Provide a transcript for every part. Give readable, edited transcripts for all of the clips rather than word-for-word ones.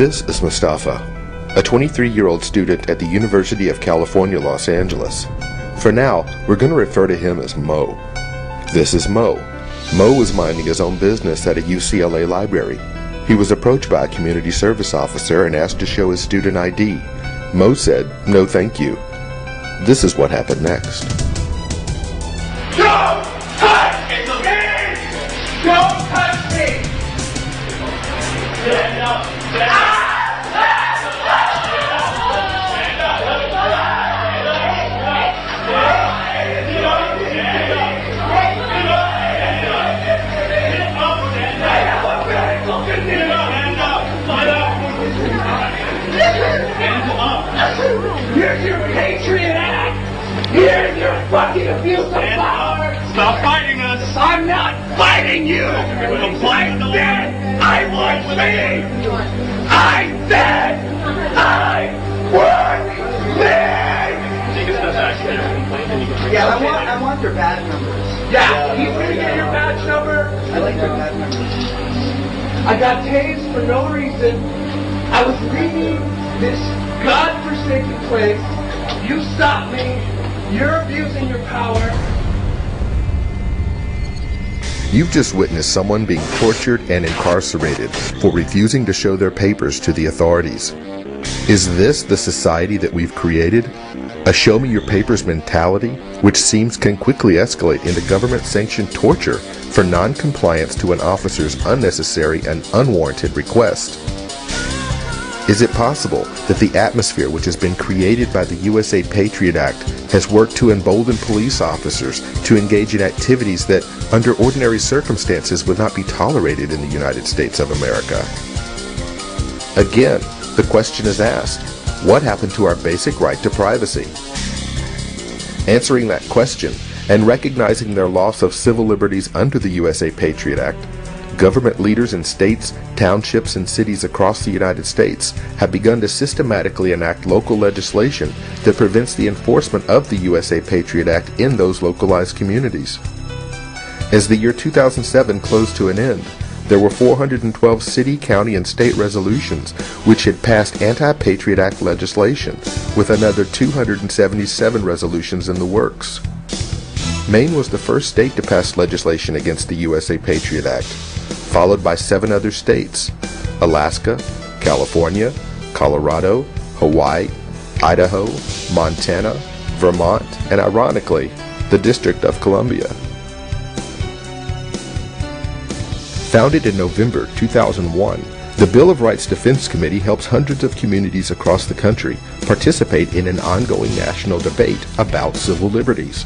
This is Mustafa, a 23-year-old student at the University of California, Los Angeles. For now, we're going to refer to him as Mo. This is Mo. Mo was minding his own business at a UCLA library. He was approached by a community service officer and asked to show his student ID. Mo said, "No thank you." This is what happened next. Don't touch me! Don't touch me! Stand up! Stand up! Here's your Patriot Act! Here's your fucking abuse of power! Stop fighting us! I'm not fighting you! I said I would leave! I said I would leave! Yeah, I want their badge numbers. Yeah, he's gonna get your badge number. I like their badge numbers. I got tased for no reason. I was leaving this godforsaken place. You stopped me. You're abusing your power. You've just witnessed someone being tortured and incarcerated for refusing to show their papers to the authorities. Is this the society that we've created? A show me your papers mentality, which seems can quickly escalate into government-sanctioned torture for non-compliance to an officer's unnecessary and unwarranted request. Is it possible that the atmosphere which has been created by the USA Patriot Act has worked to embolden police officers to engage in activities that, under ordinary circumstances, would not be tolerated in the United States of America? Again, the question is asked, what happened to our basic right to privacy? Answering that question and recognizing their loss of civil liberties under the USA Patriot Act, government leaders in states, townships, and cities across the United States have begun to systematically enact local legislation that prevents the enforcement of the USA Patriot Act in those localized communities. As the year 2007 closed to an end, there were 412 city, county, and state resolutions which had passed anti-Patriot Act legislation, with another 277 resolutions in the works. Maine was the first state to pass legislation against the USA Patriot Act, followed by 7 other states: Alaska, California, Colorado, Hawaii, Idaho, Montana, Vermont, and ironically, the District of Columbia. Founded in November 2001, the Bill of Rights Defense Committee helps hundreds of communities across the country participate in an ongoing national debate about civil liberties.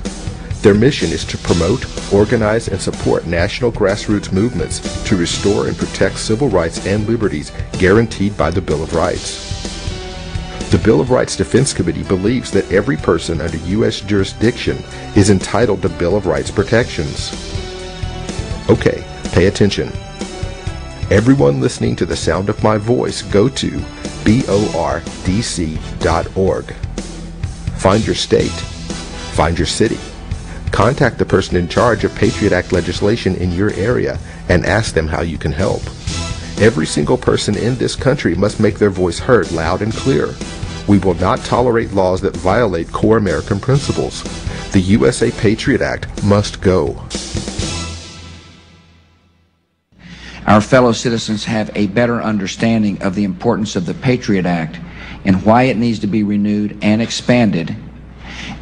Their mission is to promote, organize, and support national grassroots movements to restore and protect civil rights and liberties guaranteed by the Bill of Rights. The Bill of Rights Defense Committee believes that every person under U.S. jurisdiction is entitled to Bill of Rights protections. Okay. Pay attention. Everyone listening to the sound of my voice, go to bordc.org. Find your state. Find your city. Contact the person in charge of Patriot Act legislation in your area and ask them how you can help. Every single person in this country must make their voice heard loud and clear. We will not tolerate laws that violate core American principles. The USA Patriot Act must go. Our fellow citizens have a better understanding of the importance of the Patriot Act and why it needs to be renewed and expanded,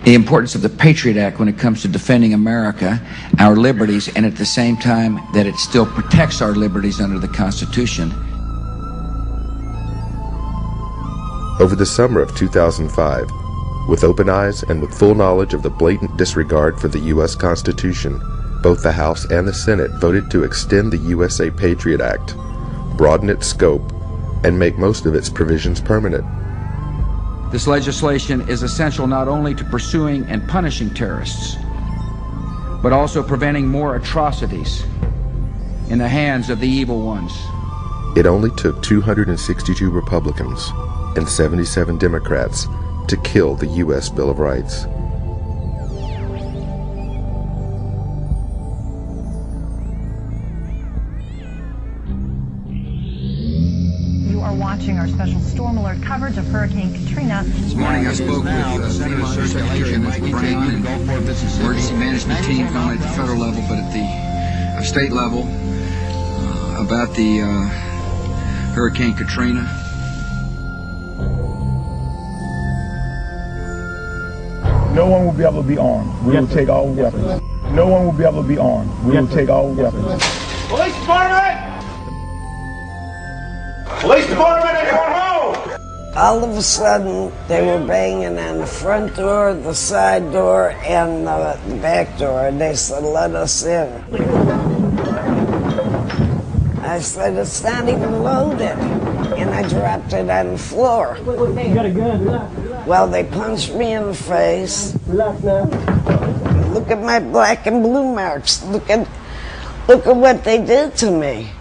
the importance of the Patriot Act when it comes to defending America, our liberties, and at the same time that it still protects our liberties under the Constitution. Over the summer of 2005, with open eyes and with full knowledge of the blatant disregard for the U.S. Constitution, both the House and the Senate voted to extend the USA Patriot Act, broaden its scope, and make most of its provisions permanent. This legislation is essential not only to pursuing and punishing terrorists, but also preventing more atrocities in the hands of the evil ones. It only took 262 Republicans and 77 Democrats to kill the U.S. Bill of Rights. watching our special storm alert coverage of Hurricane Katrina. This morning I spoke with FEMA circulation as we bring on an emergency management team, not at the federal level but at the state level, about the Hurricane Katrina. No one will be able to be armed. We will take all weapons. No one will be able to be armed. We will take all weapons. Police department! Police department, anyone home? All of a sudden, they were banging on the front door, the side door, and the back door, and they said, "Let us in." I said, "It's not even loaded," and I dropped it on the floor. You got a gun. Well, they punched me in the face. Relax now. Look at my black and blue marks. Look at what they did to me.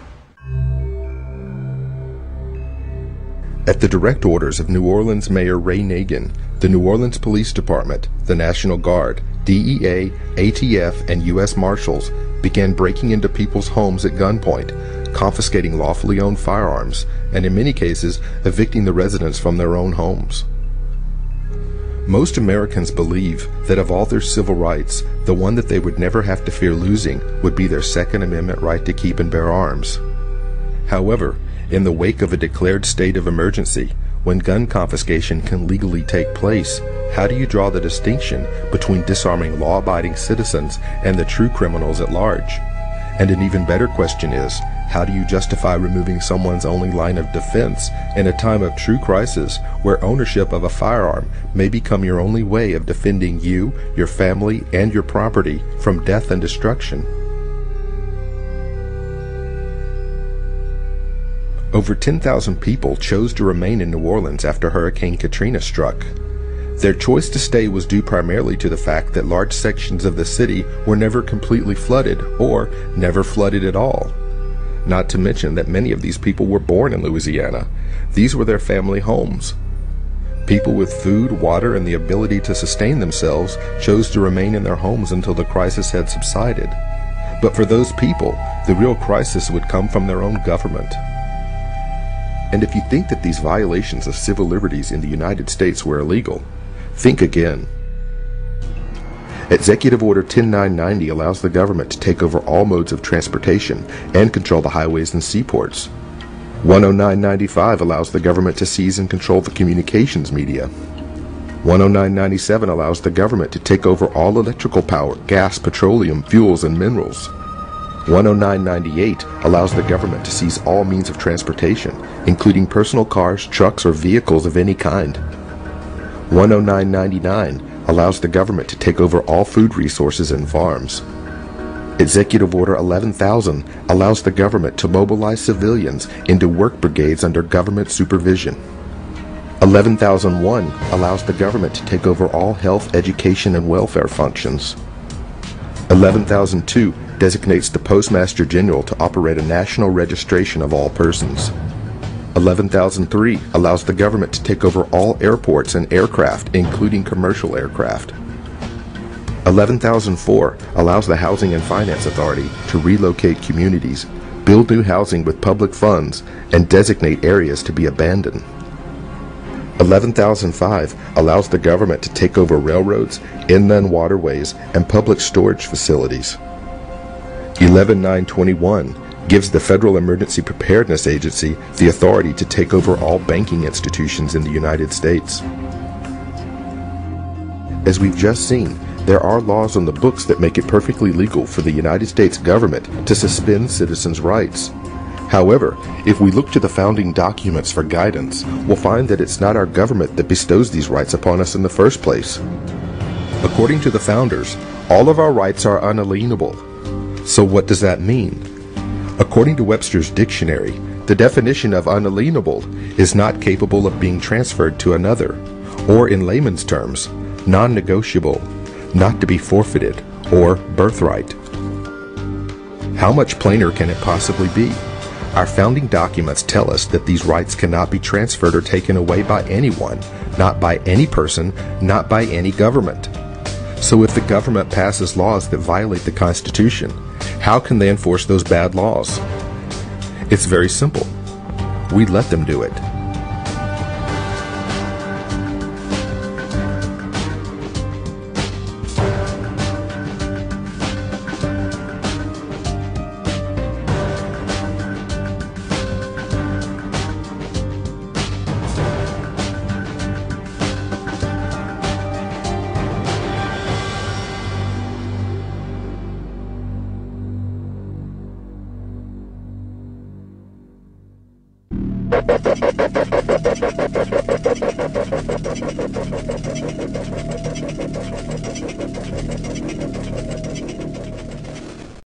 At the direct orders of New Orleans Mayor Ray Nagin, the New Orleans Police Department, the National Guard, DEA, ATF, and U.S. Marshals began breaking into people's homes at gunpoint, confiscating lawfully owned firearms, and in many cases, evicting the residents from their own homes. Most Americans believe that of all their civil rights, the one that they would never have to fear losing would be their Second Amendment right to keep and bear arms. However, in the wake of a declared state of emergency, when gun confiscation can legally take place, how do you draw the distinction between disarming law-abiding citizens and the true criminals at large? And an even better question is, how do you justify removing someone's only line of defense in a time of true crisis where ownership of a firearm may become your only way of defending you, your family, and your property from death and destruction? Over 10,000 people chose to remain in New Orleans after Hurricane Katrina struck. Their choice to stay was due primarily to the fact that large sections of the city were never completely flooded or never flooded at all. Not to mention that many of these people were born in Louisiana. These were their family homes. People with food, water, and the ability to sustain themselves chose to remain in their homes until the crisis had subsided. But for those people, the real crisis would come from their own government. And if you think that these violations of civil liberties in the United States were illegal, think again. Executive Order 10990 allows the government to take over all modes of transportation and control the highways and seaports. 10995 allows the government to seize and control the communications media. 10997 allows the government to take over all electrical power, gas, petroleum, fuels, and minerals. 10998 allows the government to seize all means of transportation, including personal cars, trucks, or vehicles of any kind. 10999 allows the government to take over all food resources and farms. Executive Order 11,000 allows the government to mobilize civilians into work brigades under government supervision. 11,001 allows the government to take over all health, education, and welfare functions. 11,002 designates the Postmaster General to operate a national registration of all persons. 11,003 allows the government to take over all airports and aircraft, including commercial aircraft. 11,004 allows the Housing and Finance Authority to relocate communities, build new housing with public funds, and designate areas to be abandoned. 11,005 allows the government to take over railroads, inland waterways, and public storage facilities. 11,921 gives the Federal Emergency Preparedness Agency the authority to take over all banking institutions in the United States. As we've just seen, there are laws on the books that make it perfectly legal for the United States government to suspend citizens' rights. However, if we look to the founding documents for guidance, we'll find that it's not our government that bestows these rights upon us in the first place. According to the founders, all of our rights are unalienable. So what does that mean? According to Webster's dictionary, the definition of unalienable is not capable of being transferred to another, or in layman's terms, non-negotiable, not to be forfeited, or birthright. How much plainer can it possibly be? Our founding documents tell us that these rights cannot be transferred or taken away by anyone, not by any person, not by any government. So if the government passes laws that violate the Constitution, how can they enforce those bad laws? It's very simple. We let them do it.